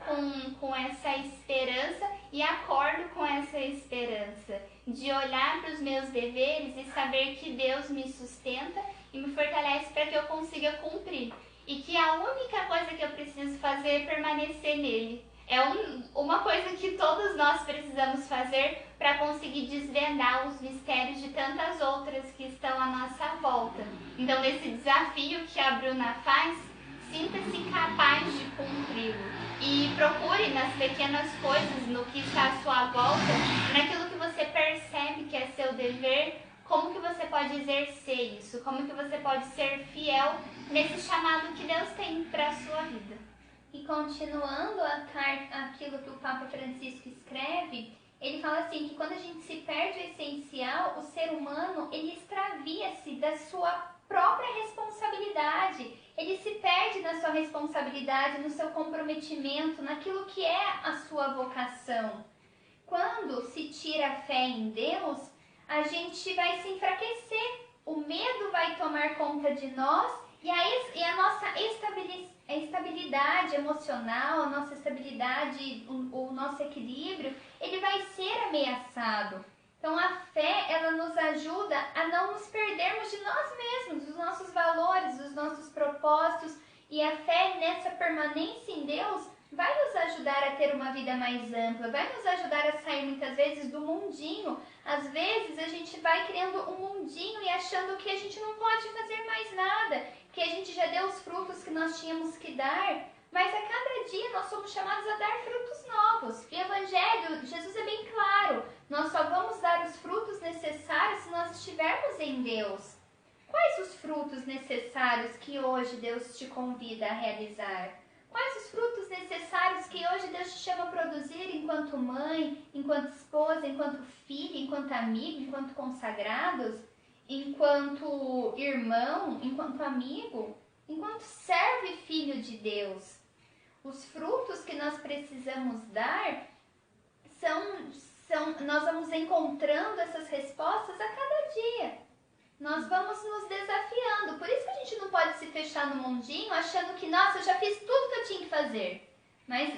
com essa esperança e acordo com essa esperança de olhar para os meus deveres e saber que Deus me sustenta e me fortalece para que eu consiga cumprir. E que a única coisa que eu preciso fazer é permanecer nele. É uma coisa que todos nós precisamos fazer para conseguir desvendar os mistérios de tantas outras que estão à nossa volta. Então, nesse desafio que a Bruna faz, sinta-se capaz de cumpri-lo e procure nas pequenas coisas, no que está à sua volta, naquilo que você percebe que é seu dever, como que você pode exercer isso, como que você pode ser fiel nesse chamado que Deus tem para a sua vida. E continuando aquilo que o Papa Francisco escreve, ele fala assim, que quando a gente se perde o essencial, o ser humano, ele extravia-se da sua própria responsabilidade. Ele se perde na sua responsabilidade, no seu comprometimento, naquilo que é a sua vocação. Quando se tira a fé em Deus, a gente vai se enfraquecer. O medo vai tomar conta de nós e a nossa estabilidade emocional, a nossa estabilidade, o nosso equilíbrio, ele vai ser ameaçado. Então a fé, ela nos ajuda a não nos perdermos de nós mesmos, dos nossos valores, dos nossos propósitos, e a fé nessa permanência em Deus vai nos ajudar a ter uma vida mais ampla, vai nos ajudar a sair muitas vezes do mundinho. Às vezes a gente vai criando um mundinho e achando que a gente não pode fazer mais nada, que a gente já deu os frutos que nós tínhamos que dar, mas a cada dia nós somos chamados a dar frutos novos. O Evangelho, Jesus é bem claro, nós só vamos dar os frutos necessários se nós estivermos em Deus. Quais os frutos necessários que hoje Deus te convida a realizar? Quais os frutos necessários que hoje Deus te chama a produzir enquanto mãe, enquanto esposa, enquanto filha, enquanto amigo, enquanto consagrados, enquanto irmão, enquanto amigo, enquanto servo e filho de Deus? Os frutos que nós precisamos dar nós vamos encontrando essas respostas a cada dia. Nós vamos nos desafiando. Por isso que a gente não pode se fechar no mundinho achando que, nossa, eu já fiz tudo que eu tinha que fazer. Mas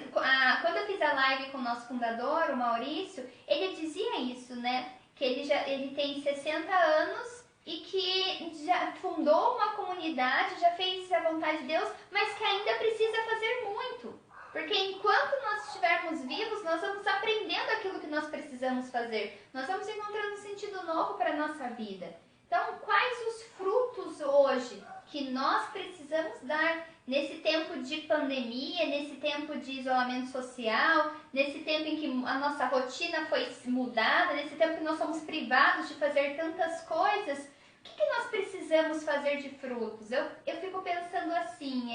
quando eu fiz a live com o nosso fundador, o Maurício, ele dizia isso, né? Que ele tem 60 anos e que já fundou uma comunidade, já fez a vontade de Deus, mas que ainda precisa fazer muito. Porque enquanto nós estivermos vivos, nós vamos aprendendo aquilo que nós precisamos fazer. Nós vamos encontrando um sentido novo para a nossa vida. Então, quais os frutos hoje que nós precisamos dar nesse tempo de pandemia, nesse tempo de isolamento social, nesse tempo em que a nossa rotina foi mudada, nesse tempo que nós somos privados de fazer tantas coisas? O que nós precisamos fazer de frutos? Eu fico pensando assim,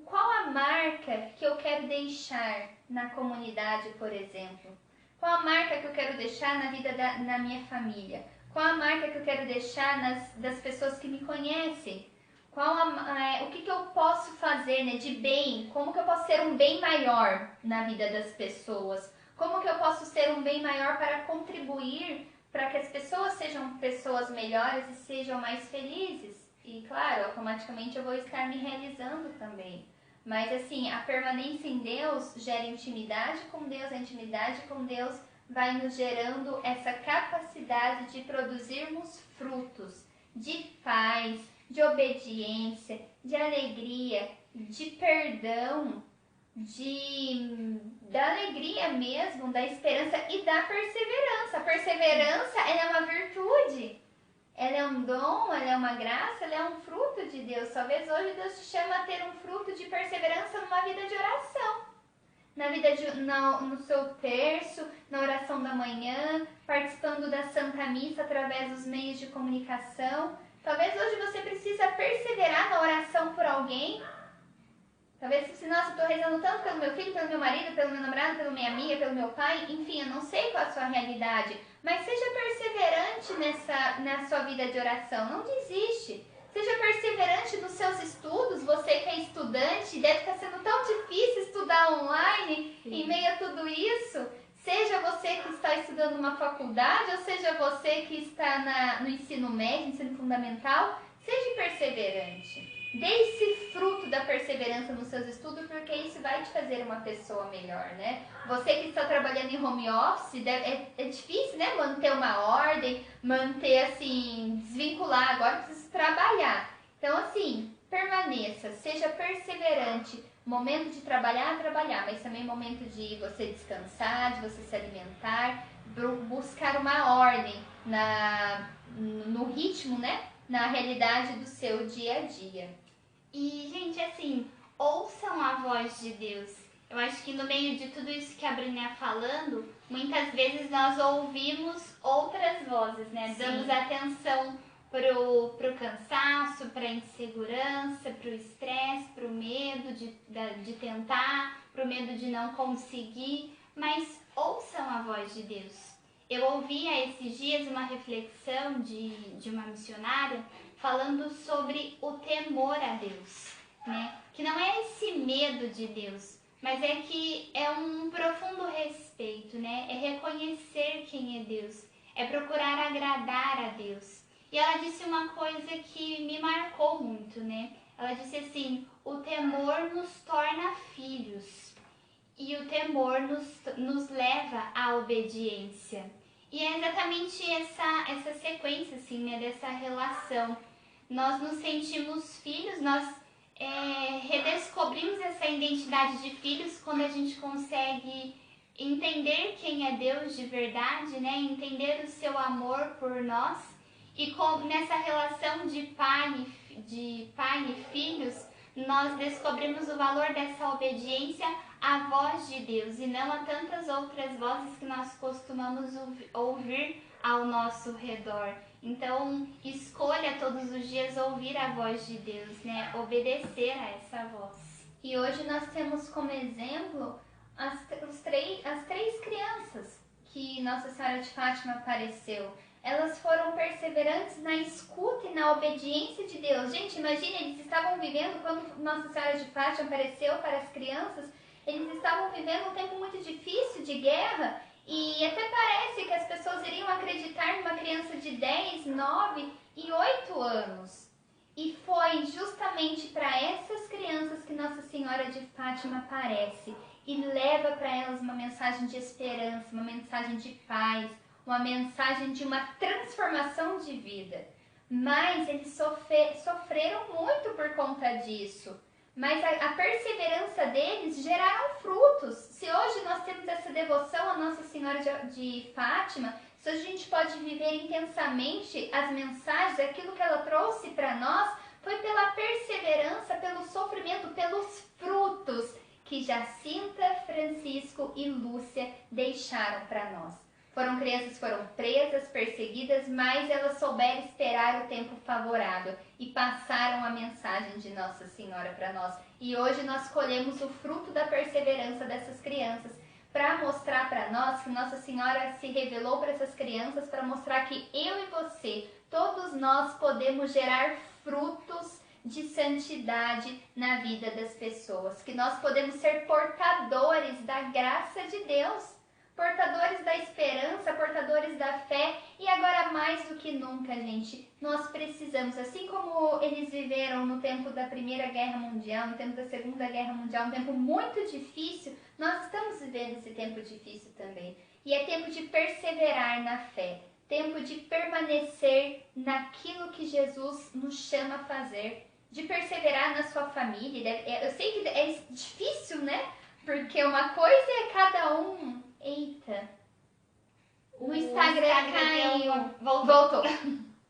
qual a marca que eu quero deixar na comunidade, por exemplo? Qual a marca que eu quero deixar na vida na minha família? Qual a marca que eu quero deixar das pessoas que me conhecem? O que eu posso fazer, né, de bem? Como que eu posso ser um bem maior na vida das pessoas? Como que eu posso ser um bem maior para contribuir para que as pessoas sejam pessoas melhores e sejam mais felizes? E claro, automaticamente eu vou estar me realizando também. Mas assim, a permanência em Deus gera intimidade com Deus, a intimidade com Deus vai nos gerando essa capacidade de produzirmos frutos de paz, de obediência, de alegria, de perdão, da alegria mesmo, da esperança e da perseverança. A perseverança, ela é uma virtude, ela é um dom, ela é uma graça, ela é um fruto de Deus. Talvez hoje Deus te chama a ter um fruto de perseverança numa vida de oração. No seu terço, na oração da manhã, participando da Santa Missa através dos meios de comunicação. Talvez hoje você precisa perseverar na oração por alguém. Talvez você, nossa, eu tô rezando tanto pelo meu filho, pelo meu marido, pelo meu namorado, pela minha amiga, pelo meu pai, enfim, eu não sei qual a sua realidade, mas seja perseverante na sua vida de oração, não desiste. Seja perseverante nos seus estudos, você que é estudante, deve estar sendo tão difícil estudar online. Sim. Em meio a tudo isso. Seja você que está estudando uma faculdade, ou seja você que está no ensino médio, ensino fundamental, seja perseverante. Dê esse fruto da perseverança nos seus estudos, porque isso vai te fazer uma pessoa melhor, né? Você que está trabalhando em home office, é difícil, né? Manter uma ordem, manter assim, desvincular, agora precisa trabalhar. Então, assim, permaneça, seja perseverante. Momento de trabalhar, mas também momento de você descansar, de você se alimentar, buscar uma ordem no ritmo, né? Na realidade do seu dia a dia. E, gente, assim, ouçam a voz de Deus. Eu acho que no meio de tudo isso que a Bruna ia falando, muitas vezes nós ouvimos outras vozes, né? Sim. Damos atenção pro cansaço, pra insegurança, pro estresse, pro medo de tentar, pro medo de não conseguir, mas ouçam a voz de Deus. Eu ouvi há esses dias uma reflexão de uma missionária falando sobre o temor a Deus, né? Que não é esse medo de Deus, mas é que é um profundo respeito, né? É reconhecer quem é Deus, é procurar agradar a Deus. E ela disse uma coisa que me marcou muito, né? Ela disse assim, o temor nos torna filhos e o temor nos leva à obediência. E é exatamente essa sequência, assim, né? Dessa relação. Nós nos sentimos filhos, nós redescobrimos essa identidade de filhos quando a gente consegue entender quem é Deus de verdade, né? Entender o seu amor por nós. E nessa relação de pai e filhos, nós descobrimos o valor dessa obediência à voz de Deus e não a tantas outras vozes que nós costumamos ouvir ao nosso redor. Então, escolha todos os dias ouvir a voz de Deus, né? Obedecer a essa voz. E hoje nós temos como exemplo as três crianças que Nossa Senhora de Fátima apareceu. Elas foram perseverantes na escuta e na obediência de Deus. Gente, imagine, eles estavam vivendo, quando Nossa Senhora de Fátima apareceu para as crianças, eles estavam vivendo um tempo muito difícil de guerra, e até parece que as pessoas iriam acreditar numa criança de 10, 9 e 8 anos. E foi justamente para essas crianças que Nossa Senhora de Fátima aparece e leva para elas uma mensagem de esperança, uma mensagem de paz, uma mensagem de uma transformação de vida. Mas eles sofreram muito por conta disso. Mas a perseverança deles geraram frutos. Se hoje nós temos essa devoção à Nossa Senhora de Fátima, se hoje a gente pode viver intensamente as mensagens, aquilo que ela trouxe para nós, foi pela perseverança, pelo sofrimento, pelos frutos que Jacinta, Francisco e Lúcia deixaram para nós. Foram crianças que foram presas, perseguidas, mas elas souberam esperar o tempo favorável e passaram a mensagem de Nossa Senhora para nós. E hoje nós colhemos o fruto da perseverança dessas crianças para mostrar para nós que Nossa Senhora se revelou para essas crianças para mostrar que eu e você, todos nós podemos gerar frutos de santidade na vida das pessoas, que nós podemos ser portadores da graça de Deus, portadores da esperança, portadores da fé. E agora mais do que nunca, gente, nós precisamos, assim como eles viveram no tempo da Primeira Guerra Mundial, no tempo da Segunda Guerra Mundial, um tempo muito difícil, nós estamos vivendo esse tempo difícil também. E é tempo de perseverar na fé, tempo de permanecer naquilo que Jesus nos chama a fazer, de perseverar na sua família. Eu sei que é difícil, né? Porque uma coisa é cada um... Eita, o Instagram caiu. Voltou.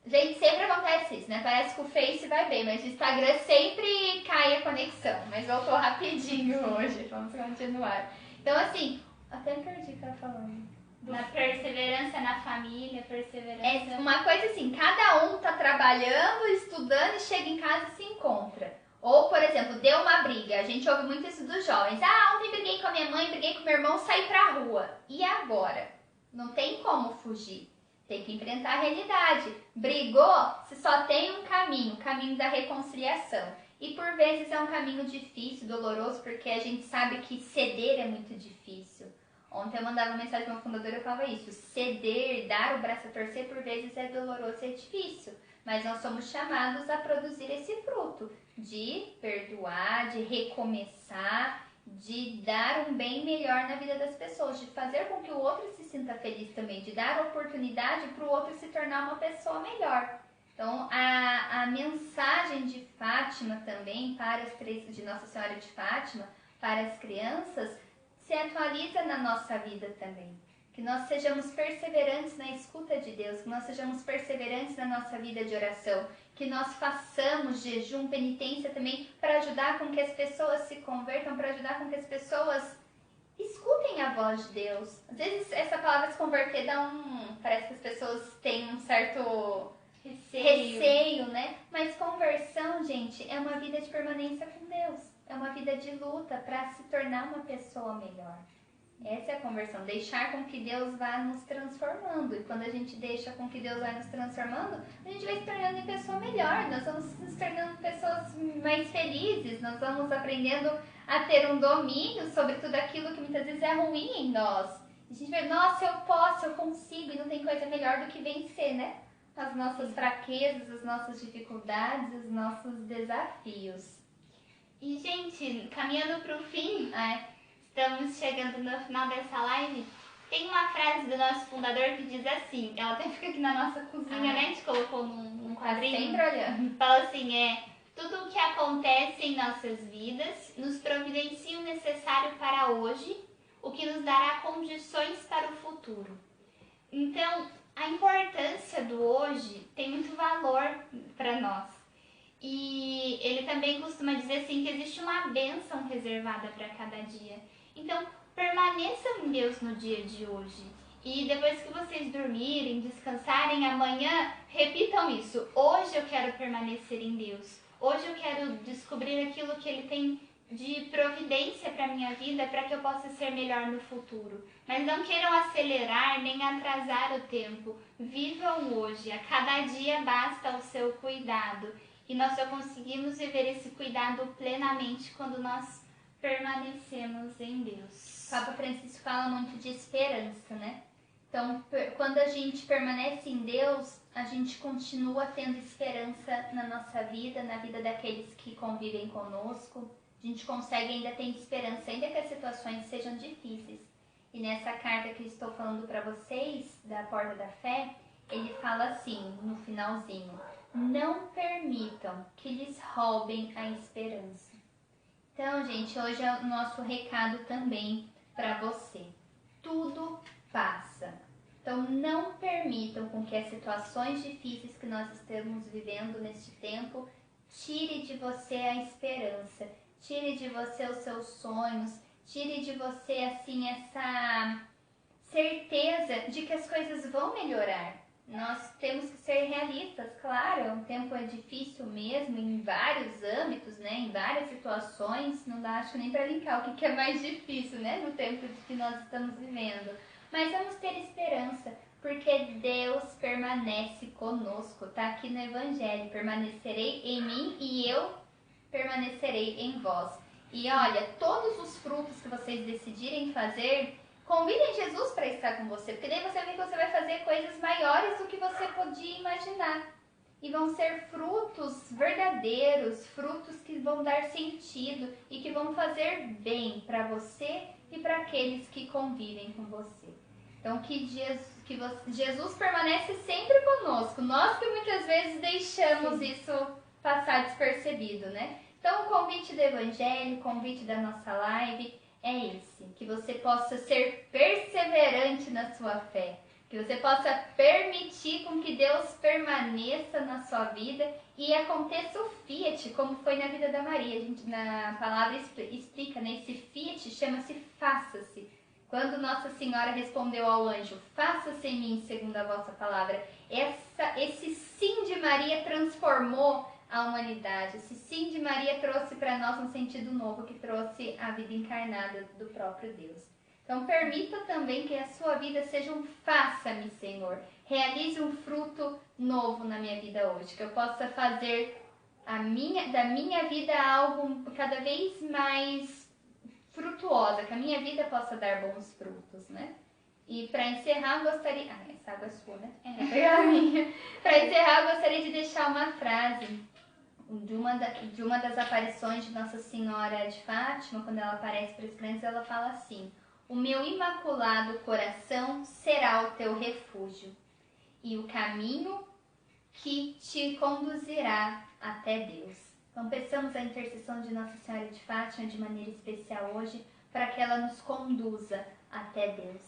Gente, sempre acontece isso, né? Parece que o Face vai bem, mas o Instagram sempre cai a conexão. Mas voltou rapidinho hoje. Vamos continuar. Então, assim, até perdi o que ela falando. Na perseverança na família, perseverança... É uma coisa assim, cada um tá trabalhando, estudando e chega em casa e se encontra. Ou, por exemplo, deu uma briga. A gente ouve muito isso dos jovens. Ah, ontem briguei com a minha mãe, briguei com meu irmão, saí pra rua. E agora? Não tem como fugir. Tem que enfrentar a realidade. Brigou, se só tem um caminho, o caminho da reconciliação. E por vezes é um caminho difícil, doloroso, porque a gente sabe que ceder é muito difícil. Ontem eu mandava uma mensagem para uma fundadora e eu falava isso. Ceder, dar o braço a torcer, por vezes é doloroso e é difícil. Mas nós somos chamados a produzir esse fruto de perdoar, de recomeçar, de dar um bem melhor na vida das pessoas, de fazer com que o outro se sinta feliz também, de dar oportunidade para o outro se tornar uma pessoa melhor. Então, a mensagem de Fátima também, de Nossa Senhora de Fátima, para as crianças, se atualiza na nossa vida também. Que nós sejamos perseverantes na escuta de Deus, que nós sejamos perseverantes na nossa vida de oração, que nós façamos jejum, penitência também, para ajudar com que as pessoas se convertam, para ajudar com que as pessoas escutem a voz de Deus. Às vezes essa palavra se converter parece que as pessoas têm um certo receio, né? Mas conversão, gente, é uma vida de permanência com Deus. É uma vida de luta para se tornar uma pessoa melhor. Essa é a conversão, deixar com que Deus vá nos transformando. E quando a gente deixa com que Deus vá nos transformando, a gente vai se tornando em pessoa melhor. Nós vamos nos tornando pessoas mais felizes. Nós vamos aprendendo a ter um domínio sobre tudo aquilo que muitas vezes é ruim em nós. A gente vê, nossa, eu posso, eu consigo. E não tem coisa melhor do que vencer, né? As nossas fraquezas, as nossas dificuldades, os nossos desafios. E, gente, caminhando para o fim, estamos chegando no final dessa live. Tem uma frase do nosso fundador que diz assim, ela até fica aqui na nossa cozinha, né? A gente colocou num quadrinho. Sempre olhando. Fala assim, tudo o que acontece em nossas vidas nos providencia o necessário para hoje, o que nos dará condições para o futuro. Então, a importância do hoje tem muito valor para nós. E ele também costuma dizer assim que existe uma bênção reservada para cada dia. Então, permaneçam em Deus no dia de hoje. E depois que vocês dormirem, descansarem, amanhã, repitam isso. Hoje eu quero permanecer em Deus. Hoje eu quero descobrir aquilo que Ele tem de providência para a minha vida, para que eu possa ser melhor no futuro. Mas não queiram acelerar nem atrasar o tempo. Vivam hoje. A cada dia basta o seu cuidado. E nós só conseguimos viver esse cuidado plenamente quando nós permanecemos em Deus. O Papa Francisco fala muito de esperança, né? Então, quando a gente permanece em Deus, a gente continua tendo esperança na nossa vida, na vida daqueles que convivem conosco. A gente consegue ainda ter esperança, ainda que as situações sejam difíceis. E nessa carta que eu estou falando para vocês, da Porta da Fé, ele fala assim, no finalzinho: não permitam que lhes roubem a esperança. Então, gente, hoje é o nosso recado também para você. Tudo passa. Então, não permitam com que as situações difíceis que nós estamos vivendo neste tempo tire de você a esperança, tire de você os seus sonhos, tire de você, assim, essa certeza de que as coisas vão melhorar. Nós temos que ser realistas, claro, o tempo é difícil mesmo, em vários âmbitos, né, em várias situações, não dá, acho nem para linkar o que é mais difícil, né, no tempo que nós estamos vivendo. Mas vamos ter esperança, porque Deus permanece conosco, tá aqui no Evangelho: permanecerei em mim e eu permanecerei em vós. E olha, todos os frutos que vocês decidirem fazer, convidem Jesus para estar com você, porque daí você vê que você vai fazer coisas maiores do que você podia imaginar. E vão ser frutos verdadeiros, frutos que vão dar sentido e que vão fazer bem para você e para aqueles que convivem com você. Então, que Jesus permanece sempre conosco. Nós que muitas vezes deixamos isso passar despercebido, né? Então, o convite do Evangelho, o convite da nossa live é esse: que você possa ser perseverante na sua fé, que você possa permitir com que Deus permaneça na sua vida e aconteça o fiat, como foi na vida da Maria. A gente, na palavra explica, né? Esse fiat chama-se faça-se. Quando Nossa Senhora respondeu ao anjo: faça-se em mim segundo a vossa palavra, esse sim de Maria transformou a humanidade. Esse sim de Maria trouxe para nós um sentido novo, que trouxe a vida encarnada do próprio Deus. Então, permita também que a sua vida seja um faça-me, Senhor. Realize um fruto novo na minha vida hoje, que eu possa fazer da minha vida algo cada vez mais frutuosa, que a minha vida possa dar bons frutos, né? E para encerrar, eu gostaria... essa água é sua, né? É a minha. Para encerrar, eu gostaria de deixar uma frase de uma das aparições de Nossa Senhora de Fátima, quando ela aparece para as crianças, ela fala assim: o meu imaculado coração será o teu refúgio e o caminho que te conduzirá até Deus. Então, peçamos a intercessão de Nossa Senhora de Fátima de maneira especial hoje, para que ela nos conduza até Deus,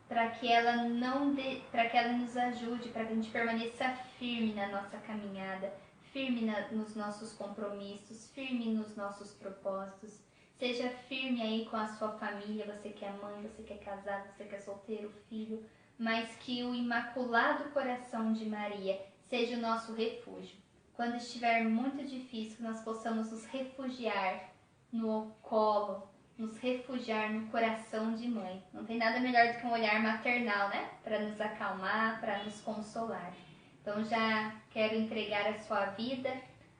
para que ela nos ajude, para que a gente permaneça firme na nossa caminhada, firme nos nossos compromissos, firme nos nossos propósitos. Seja firme aí com a sua família, você que é mãe, você que é casado, você que é solteiro, filho, mas que o Imaculado Coração de Maria seja o nosso refúgio. Quando estiver muito difícil, que nós possamos nos refugiar no colo, nos refugiar no coração de mãe. Não tem nada melhor do que um olhar maternal, né? Para nos acalmar, para nos consolar. Então já quero entregar a sua vida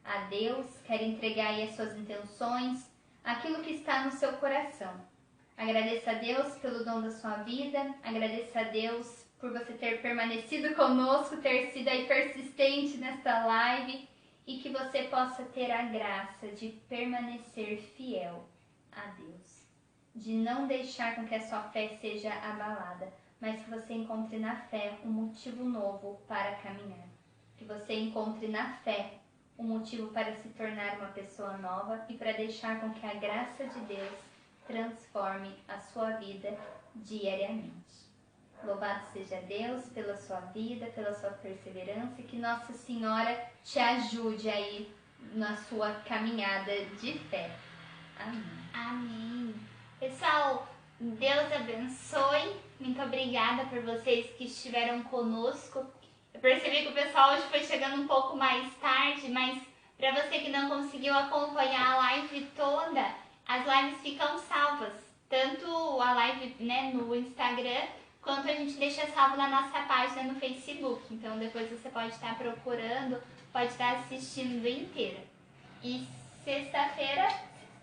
a Deus, quero entregar aí as suas intenções, aquilo que está no seu coração. Agradeça a Deus pelo dom da sua vida, agradeça a Deus por você ter permanecido conosco, ter sido aí persistente nesta live, e que você possa ter a graça de permanecer fiel a Deus, de não deixar com que a sua fé seja abalada, mas que você encontre na fé um motivo novo para caminhar, que você encontre na fé um motivo para se tornar uma pessoa nova e para deixar com que a graça de Deus transforme a sua vida diariamente. Louvado seja Deus pela sua vida, pela sua perseverança, e que Nossa Senhora te ajude aí na sua caminhada de fé. Amém. Amém. Pessoal, Deus abençoe. Muito obrigada por vocês que estiveram conosco. Eu percebi que o pessoal hoje foi chegando um pouco mais tarde, mas para você que não conseguiu acompanhar a live toda, as lives ficam salvas. Tanto a live, né, no Instagram, quanto a gente deixa salvo na nossa página no Facebook. Então depois você pode estar procurando, pode estar assistindo inteira. E sexta-feira,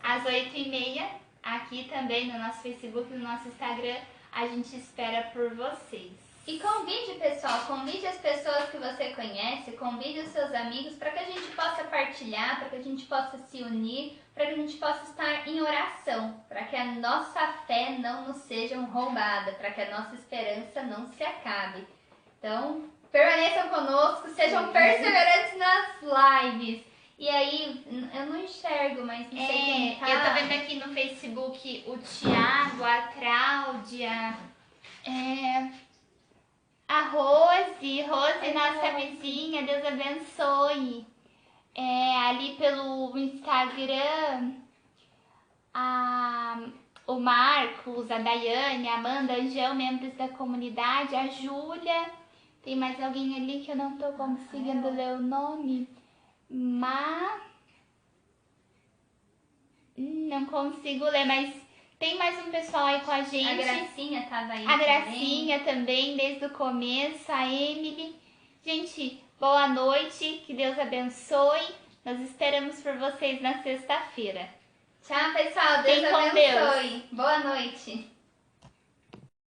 às 8h30, aqui também no nosso Facebook, no nosso Instagram, a gente espera por vocês. E convide, pessoal, convide as pessoas que você conhece, convide os seus amigos, para que a gente possa partilhar, para que a gente possa se unir, para que a gente possa estar em oração, para que a nossa fé não nos seja roubada, para que a nossa esperança não se acabe. Então, permaneçam conosco, sejam perseverantes nas lives. E aí, eu não enxergo, mas não sei quem tá. Eu tô vendo aqui no Facebook o Thiago, a Cláudia, a Rose, nossa vizinha, Deus abençoe. Ali pelo Instagram, o Marcos, a Daiane, a Amanda, a Angel, membros da comunidade, a Júlia. Tem mais alguém ali que eu não tô conseguindo ler o nome. Não consigo ler, mas tem mais um pessoal aí com a gente. A Gracinha tava aí. A Gracinha também, desde o começo. A Emily. Gente, boa noite. Que Deus abençoe. Nós esperamos por vocês na sexta-feira. Tchau, pessoal. Deus abençoe. Boa noite.